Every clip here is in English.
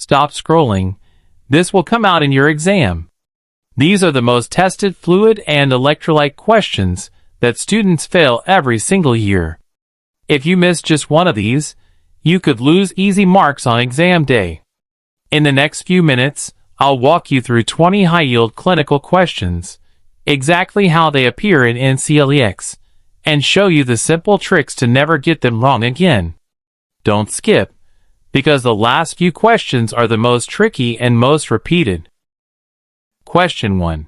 Stop scrolling. This will come out in your exam. These are the most tested fluid and electrolyte questions that students fail every single year. If you miss just one of these, you could lose easy marks on exam day. In the next few minutes, I'll walk you through 20 high-yield clinical questions, exactly how they appear in NCLEX, and show you the simple tricks to never get them wrong again. Don't skip, because the last few questions are the most tricky and most repeated. Question 1.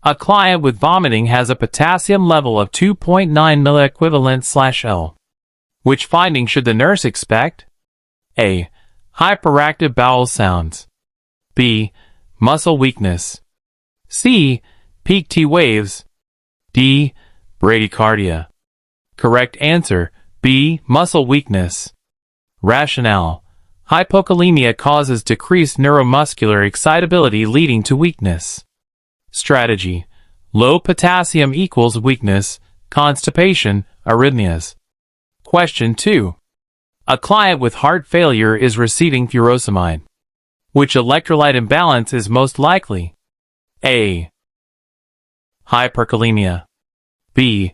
A client with vomiting has a potassium level of 2.9 milliequivalent/L. Which finding should the nurse expect? A. Hyperactive bowel sounds. B. Muscle weakness. C. Peak T waves. D. Bradycardia. Correct answer, B. Muscle weakness. Rationale. Hypokalemia causes decreased neuromuscular excitability leading to weakness. Strategy. Low potassium equals weakness, constipation, arrhythmias. Question 2. A client with heart failure is receiving furosemide. Which electrolyte imbalance is most likely? A. Hyperkalemia. B.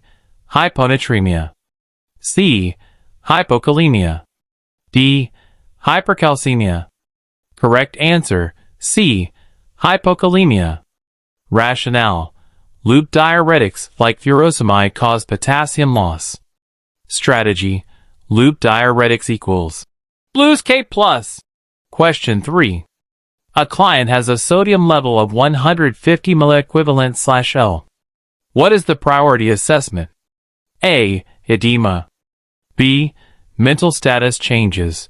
Hyponatremia. C. Hypokalemia. D. Hypercalcemia. Correct answer, C. Hypokalemia. Rationale. Loop diuretics like furosemide cause potassium loss. Strategy. Loop diuretics equals Blues K+. Question 3. A client has a sodium level of 150 milliequivalent/L. What is the priority assessment? A. Edema. B. Mental status changes.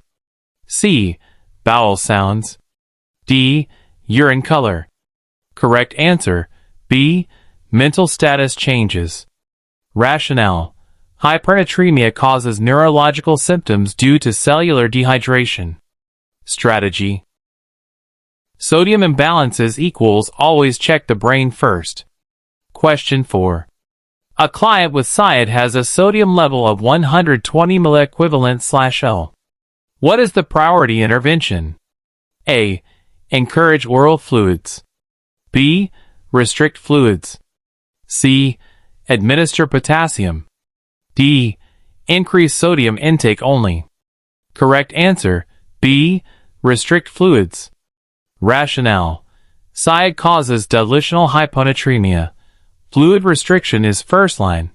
C. Bowel sounds. D. Urine color. Correct answer, B. Mental status changes. Rationale. Hypernatremia causes neurological symptoms due to cellular dehydration. Strategy. Sodium imbalances equals always check the brain first. Question 4. A client with SIAD has a sodium level of 120 milliequivalent/L. What is the priority intervention? A. Encourage oral fluids. B. Restrict fluids. C. Administer potassium. D. Increase sodium intake only. Correct answer, B. Restrict fluids. Rationale. SIAD causes dilutional hyponatremia. Fluid restriction is first line.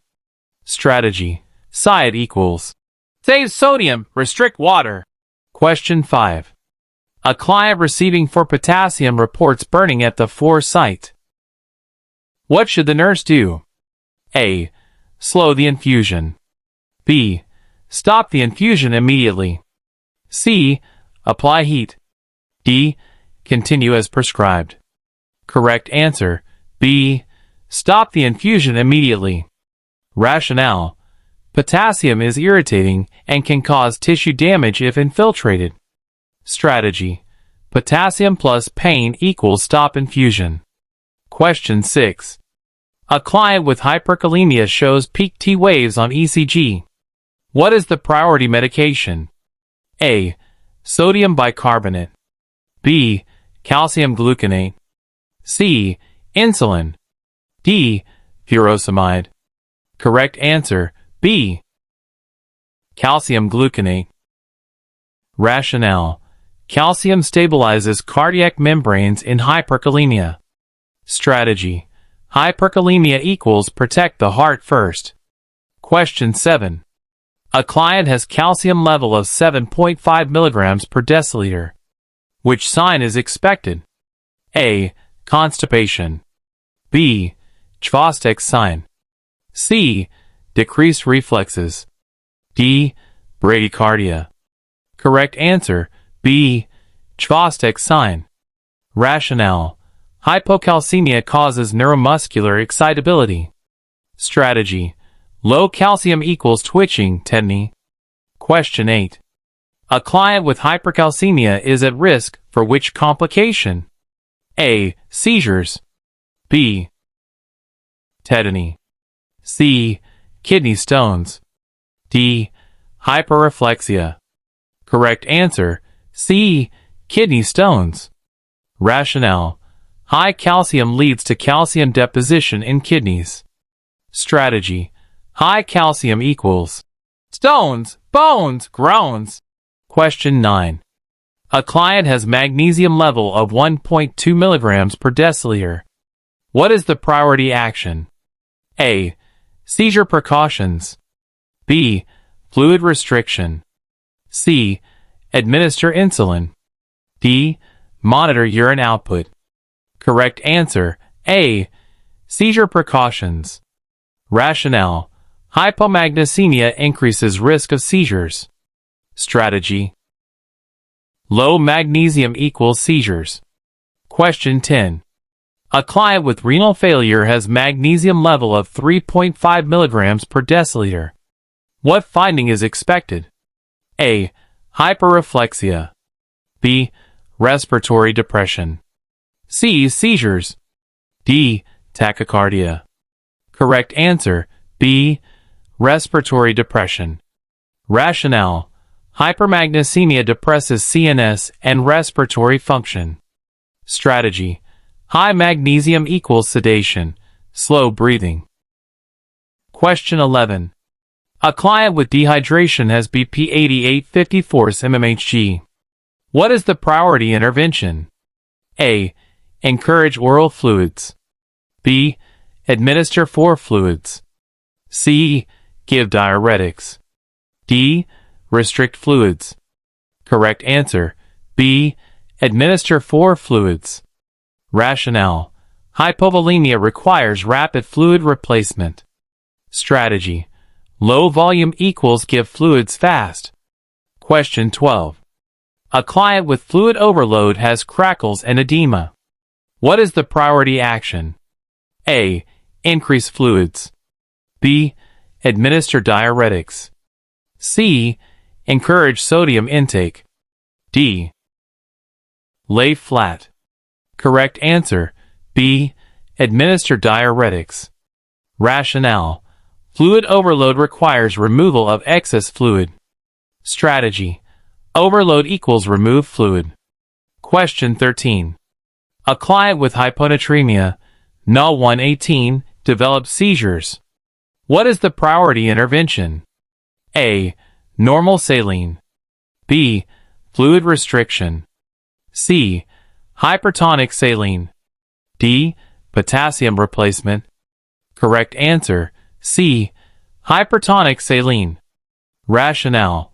Strategy. SIAD equals Save sodium, restrict water. Question 5. A client receiving for potassium reports burning at the 4 site. What should the nurse do? A. Slow the infusion. B. Stop the infusion immediately. C. Apply heat. D. Continue as prescribed. Correct answer, B. Stop the infusion immediately. Rationale. Potassium is irritating and can cause tissue damage if infiltrated. Strategy. Potassium plus pain equals stop infusion. Question 6. A client with hyperkalemia shows peak T waves on ECG. What is the priority medication? A. Sodium bicarbonate. B. Calcium gluconate. C. Insulin. D. Furosemide. Correct answer, B. Calcium gluconate. Rationale. Calcium stabilizes cardiac membranes in hyperkalemia. Strategy. Hyperkalemia equals protect the heart first. Question 7. A client has calcium level of 7.5 milligrams per deciliter. Which sign is expected? A. Constipation. B. Chvostek's sign. C. Decreased reflexes. D. Bradycardia. Correct answer, B. Chvostek's sign. Rationale. Hypocalcemia causes neuromuscular excitability. Strategy. Low calcium equals twitching, tetany. Question 8. A client with hypercalcemia is at risk for which complication? A. Seizures. B. Tetany. C. Kidney stones. D. Hyperreflexia. Correct answer, C. kidney stones. Rationale: high calcium leads to calcium deposition in kidneys. Strategy: high calcium equals stones, bones, groans. Question 9. A client has magnesium level of 1.2 milligrams per deciliter. What is the priority action? A. Seizure precautions. B. Fluid restriction. C. Administer insulin. D. Monitor urine output. Correct answer: A. Seizure precautions. Rationale: hypomagnesemia increases risk of seizures. Strategy: low magnesium equals seizures. Question 10. A client with renal failure has magnesium level of 3.5 milligrams per deciliter. What finding is expected? A. Hyperreflexia. B. Respiratory depression. C. Seizures. D. Tachycardia. Correct answer: B. Respiratory depression. Rationale: hypermagnesemia depresses CNS and respiratory function. Strategy: high magnesium equals sedation, slow breathing. Question 11. A client with dehydration has BP 8854 mmHg. What is the priority intervention? A. Encourage oral fluids. B. Administer 4 fluids. C. Give diuretics. D. Restrict fluids. Correct answer: B. Administer 4 fluids. Rationale: hypovolemia requires rapid fluid replacement. Strategy: low volume equals give fluids fast. Question 12. A client with fluid overload has crackles and edema. What is the priority action? A. Increase fluids. B. Administer diuretics. C. Encourage sodium intake. D. Lay flat. Correct answer: B. Administer diuretics. Rationale: fluid overload requires removal of excess fluid. Strategy: overload equals remove fluid. Question 13. A client with hyponatremia, NA 118, develops seizures. What is the priority intervention? A. Normal saline. B. Fluid restriction. C. Hypertonic saline. D. Potassium replacement. Correct answer: C. Hypertonic saline. Rationale: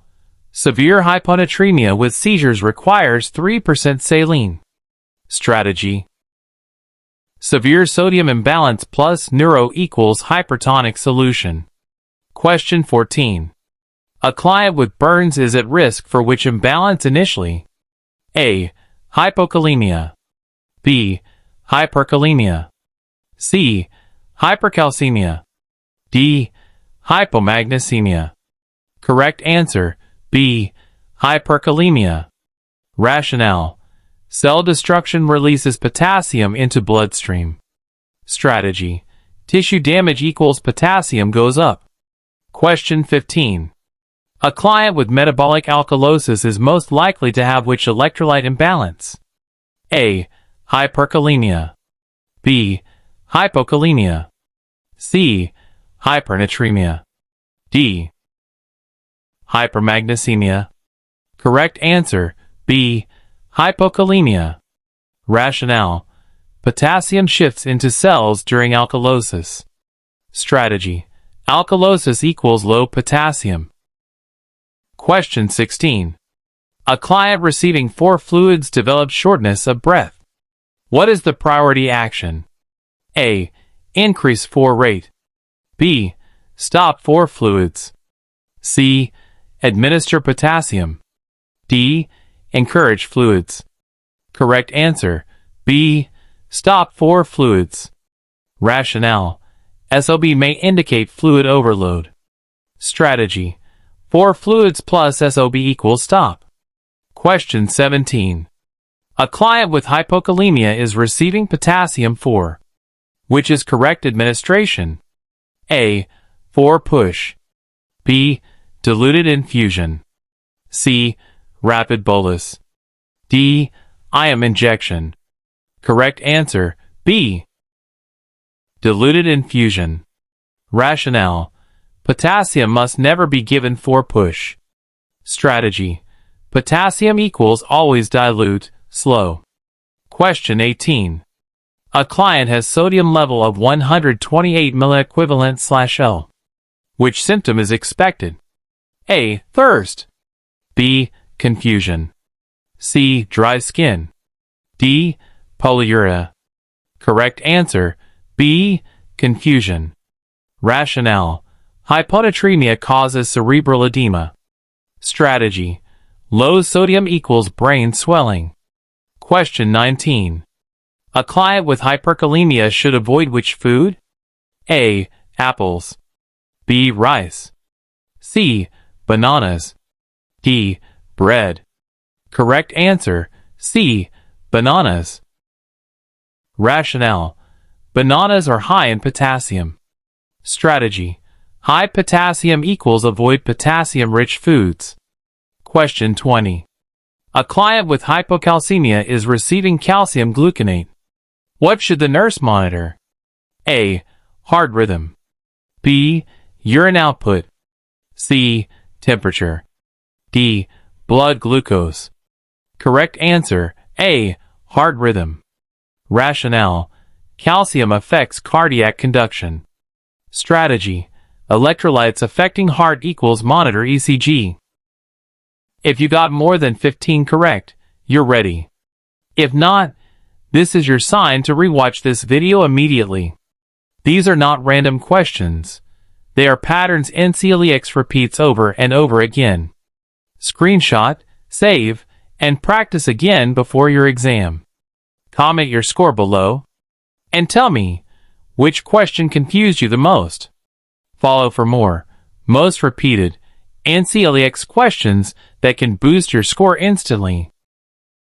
severe hyponatremia with seizures requires 3% saline. Strategy: severe sodium imbalance plus neuro equals hypertonic solution. Question 14. A client with burns is at risk for which imbalance initially? A. Hypokalemia. B. Hyperkalemia. C. Hypercalcemia. D. Hypomagnesemia. Correct answer: B. Hyperkalemia. Rationale: cell destruction releases potassium into bloodstream. Strategy: tissue damage equals potassium goes up. Question 15. A client with metabolic alkalosis is most likely to have which electrolyte imbalance? A. Hyperkalemia. B. Hypokalemia. C. Hypernatremia. D. Hypermagnesemia. Correct answer: B. Hypokalemia. Rationale: potassium shifts into cells during alkalosis. Strategy: alkalosis equals low potassium. Question 16. A client receiving 4 fluids develops shortness of breath. What is the priority action? A. Increase 4 rate. B. Stop 4 fluids. C. Administer potassium. D. Encourage fluids. Correct answer: B. Stop 4 fluids. Rationale: SOB may indicate fluid overload. Strategy: 4 fluids plus SOB equals stop. Question 17. A client with hypokalemia is receiving potassium 4. Which is correct administration? A. 4 push. B. Diluted infusion. C. Rapid bolus. D. Ion injection. Correct answer, B. Diluted infusion. Rationale. Potassium must never be given for push. Strategy. Potassium equals always dilute, slow. Question 18. A client has sodium level of 128 milliequivalent/L. Which symptom is expected? A. Thirst. B. Confusion. C. Dry skin. D. Polyuria. Correct answer, B. Confusion. Rationale. Hyponatremia causes cerebral edema. Strategy. Low sodium equals brain swelling. Question 19. A client with hyperkalemia should avoid which food? A. Apples. B. Rice. C. Bananas. D. Bread. Correct answer, C. Bananas. Rationale. Bananas are high in potassium. Strategy. High potassium equals avoid potassium-rich foods. Question 20. A client with hypocalcemia is receiving calcium gluconate. What should the nurse monitor? A. Heart rhythm. B. Urine output. C. Temperature. D. Blood glucose. Correct answer, A. Heart rhythm. Rationale. Calcium affects cardiac conduction. Strategy. Electrolytes affecting heart equals monitor ECG. If you got more than 15 correct, you're ready. If not, this is your sign to rewatch this video immediately. These are not random questions. They are patterns NCLEX repeats over and over again. Screenshot, save, and practice again before your exam. Comment your score below. And tell me, which question confused you the most? Follow for more, most repeated, NCLEX questions that can boost your score instantly.